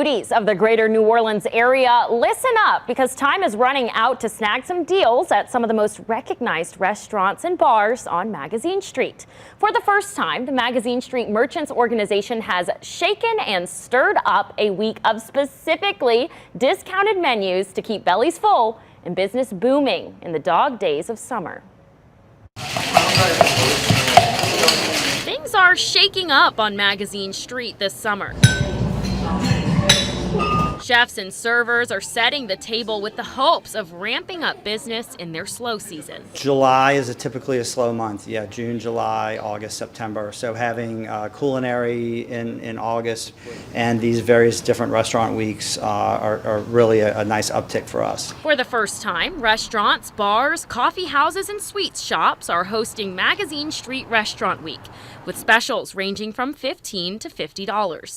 Foodies of the greater New Orleans area, listen up because time is running out to snag some deals at some of the most recognized restaurants and bars on Magazine Street. For the first time, the Magazine Street Merchants Organization has shaken and stirred up a week of specifically discounted menus to keep bellies full and business booming in the dog days of summer. Things are shaking up on Magazine Street this summer. Chefs and servers are setting the table with the hopes of ramping up business in their slow season. July is typically a slow month. Yeah, June, July, August, September. So having culinary in August and these various different restaurant weeks are really a nice uptick for us. For the first time, restaurants, bars, coffee houses, and sweets shops are hosting Magazine Street Restaurant Week with specials ranging from $15 to $50.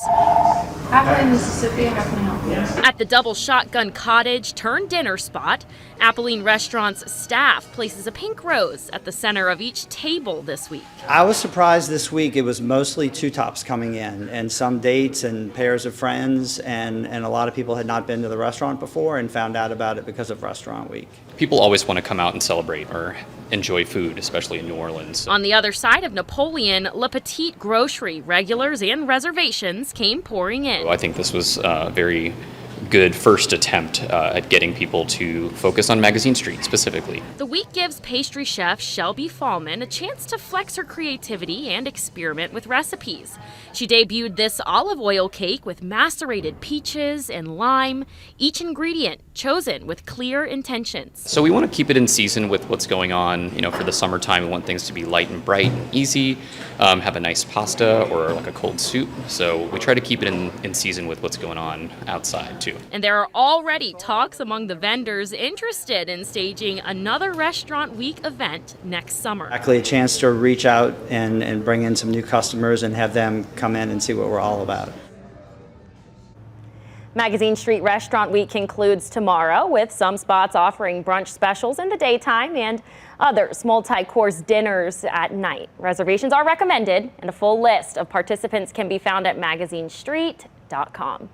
Abilene, Mississippi, how can I help you? At the Double Shotgun Cottage turned dinner spot, Abilene Restaurant's staff places a pink rose at the center of each table this week. I was surprised this week. It was mostly two tops coming in and some dates and pairs of friends, and a lot of people had not been to the restaurant before and found out about it because of Restaurant Week. People always want to come out and celebrate or enjoy food, especially in New Orleans. On the other side of Napoleon, Le Petit Grocery regulars and reservations came pouring in. I think this was a very good first attempt at getting people to focus on Magazine Street specifically. The week gives pastry chef Shelby Fallman a chance to flex her creativity and experiment with recipes. She debuted this olive oil cake with macerated peaches and lime, each ingredient chosen with clear intentions. So we want to keep it in season with what's going on. For the summertime, we want things to be light and bright and easy, have a nice pasta or like a cold soup. So we try to keep it in season with what's going on outside too. And there are already talks among the vendors interested in staging another Restaurant Week event next summer. Actually, a chance to reach out and bring in some new customers and have them come in and see what we're all about. Magazine Street Restaurant Week concludes tomorrow with some spots offering brunch specials in the daytime and others multi-course dinners at night. Reservations are recommended and a full list of participants can be found at magazinestreet.com.